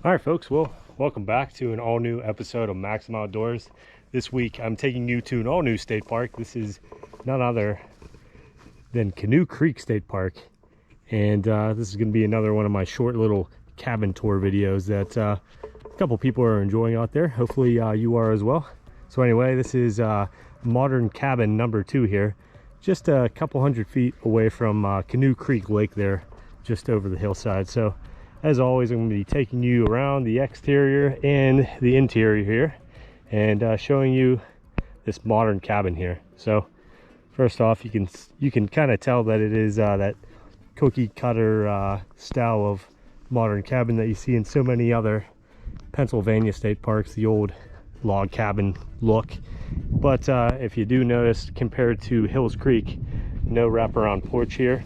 All right, folks. Well, welcome back to an all-new episode of Maxim Outdoors. This week, I'm taking you to an all-new state park. This is none other than Canoe Creek State Park, and this is going to be another one of my short little cabin tour videos that a couple people are enjoying out there. Hopefully, you are as well. So anyway, this is modern cabin number 2 here, just a couple hundred feet away from Canoe Creek Lake there, just over the hillside. So as always, I'm going to be taking you around the exterior and the interior here and showing you this modern cabin here. So first off, you can kind of tell that it is that cookie cutter style of modern cabin that you see in so many other Pennsylvania state parks, the old log cabin look. But if you do notice, compared to Hills Creek, no wraparound porch here,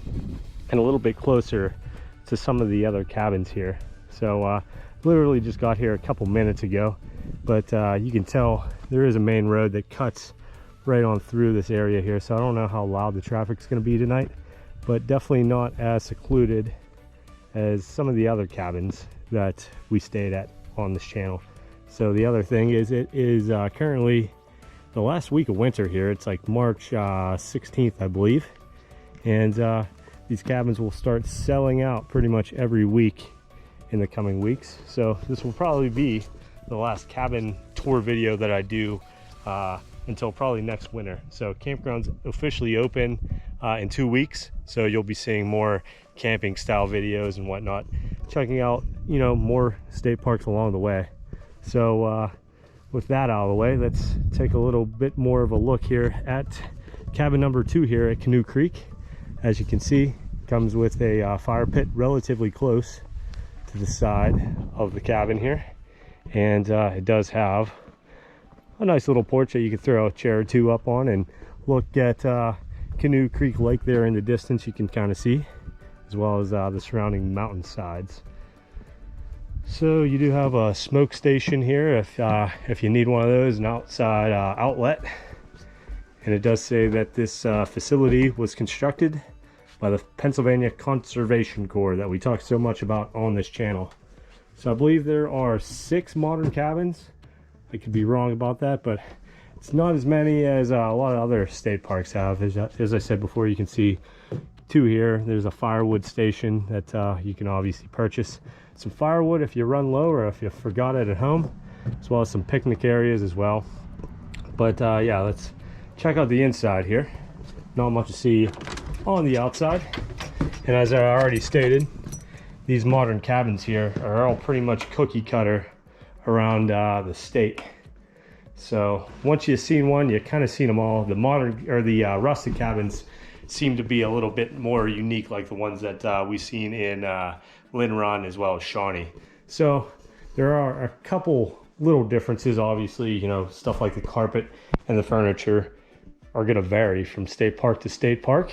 and a little bit closer to some of the other cabins here. So literally just got here a couple minutes ago, but you can tell there is a main road that cuts right on through this area here. So I don't know how loud the traffic's going to be tonight, but definitely not as secluded as some of the other cabins that we stayed at on this channel. So the other thing is, it is currently the last week of winter here. It's like March 16th, I believe, and these cabins will start selling out pretty much every week in the coming weeks. So this will probably be the last cabin tour video that I do until probably next winter. So campground's officially open in 2 weeks. So you'll be seeing more camping style videos and whatnot, checking out, you know, more state parks along the way. So with that out of the way, let's take a little bit more of a look here at cabin number 2 here at Canoe Creek. As you can see, comes with a fire pit relatively close to the side of the cabin here, and it does have a nice little porch that you can throw a chair or two up on and look at Canoe Creek Lake there in the distance. You can kind of see, as well as the surrounding mountain sides. So you do have a smoke station here if you need one of those, an outside outlet. And it does say that this facility was constructed by the Pennsylvania Conservation Corps that we talk so much about on this channel. So I believe there are 6 modern cabins. I could be wrong about that, but it's not as many as a lot of other state parks have. As I said before, you can see 2 here. There's a firewood station that you can obviously purchase some firewood if you run low or if you forgot it at home, as well as some picnic areas as well. But yeah, let's check out the inside here. Not much to see on the outside, and as I already stated, these modern cabins here are all pretty much cookie cutter around the state. So once you've seen one, you kind of seen them all. The modern or the rustic cabins seem to be a little bit more unique, like the ones that we've seen in Lynn Run as well as Shawnee. So there are a couple little differences. Obviously, you know, stuff like the carpet and the furniture are going to vary from state park to state park,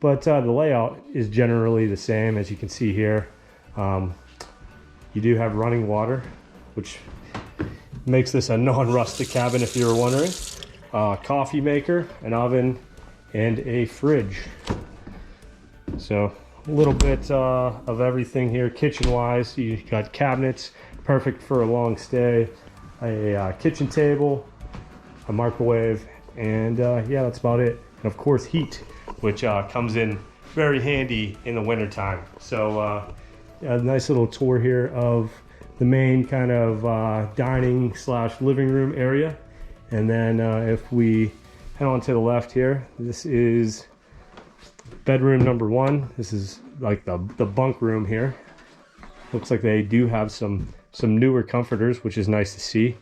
but the layout is generally the same. As you can see here, you do have running water, which makes this a non-rustic cabin if you were wondering. Coffee maker, an oven, and a fridge. So a little bit of everything here kitchen wise. You got cabinets, perfect for a long stay, a kitchen table, a microwave, and yeah, that's about it. And of course heat, which comes in very handy in the winter time. So a nice little tour here of the main kind of dining slash living room area. And then if we head on to the left here, this is bedroom number 1. This is like the bunk room here. Looks like they do have some newer comforters, which is nice to see.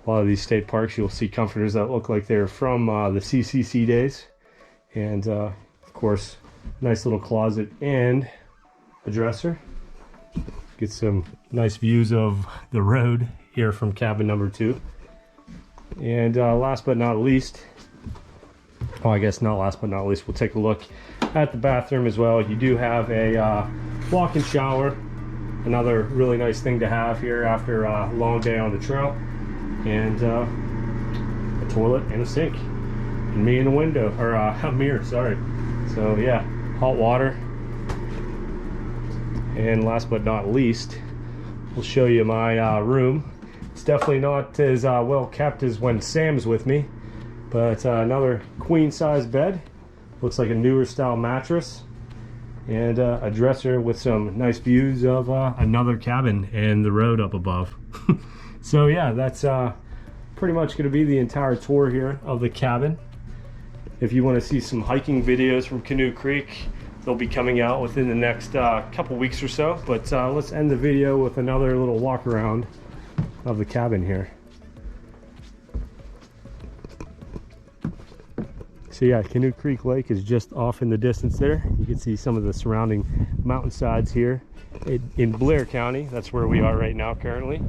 A lot of these state parks, you'll see comforters that look like they're from the CCC days. And of course, nice little closet and a dresser. Get some nice views of the road here from cabin number 2. And last but not least, well, I guess not last but not least, we'll take a look at the bathroom as well. You do have a walk-in shower, another really nice thing to have here after a long day on the trail, and a toilet and a sink, and me in a window, or a mirror, sorry. So yeah, hot water. And last but not least, we'll show you my room. It's definitely not as well kept as when Sam's with me, but another queen size bed. Looks like a newer style mattress, and a dresser with some nice views of another cabin and the road up above. So yeah, that's pretty much going to be the entire tour here of the cabin. If you want to see some hiking videos from Canoe Creek, they'll be coming out within the next couple weeks or so. But let's end the video with another little walk around of the cabin here. So yeah, Canoe Creek Lake is just off in the distance there. You can see some of the surrounding mountainsides here in Blair County. That's where we are right now currently.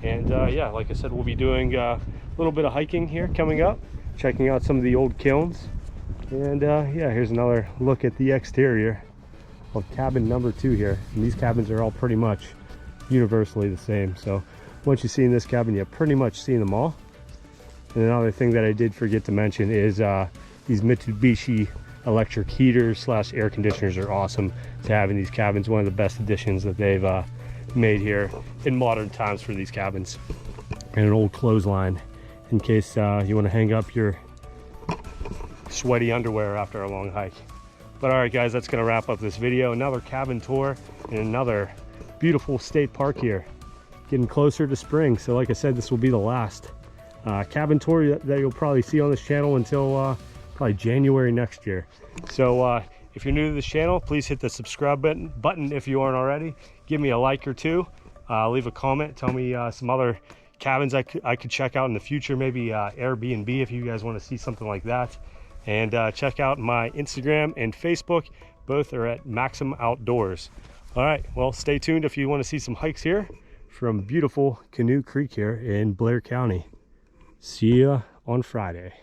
And yeah, like I said, we'll be doing a little bit of hiking here coming up, checking out some of the old kilns. And yeah, here's another look at the exterior of cabin number 2 here. And these cabins are all pretty much universally the same. So once you've seen this cabin, you've pretty much seen them all. And another thing that I did forget to mention is these Mitsubishi electric heaters slash air conditioners are awesome to have in these cabins. One of the best additions that they've made here in modern times for these cabins. And an old clothesline in case you want to hang up your sweaty underwear after a long hike. But all right guys, that's going to wrap up this video. Another cabin tour in another beautiful state park here. Getting closer to spring, so like I said, this will be the last cabin tour that you'll probably see on this channel until probably January next year. So if you're new to this channel, please hit the subscribe button if you aren't already. Give me a like or two. Leave a comment. Tell me some other cabins I could check out in the future. Maybe Airbnb if you guys want to see something like that. And check out my Instagram and Facebook. Both are at Maksim Outdoors. All right, well, stay tuned if you want to see some hikes here from beautiful Canoe Creek here in Blair County. See ya on Friday.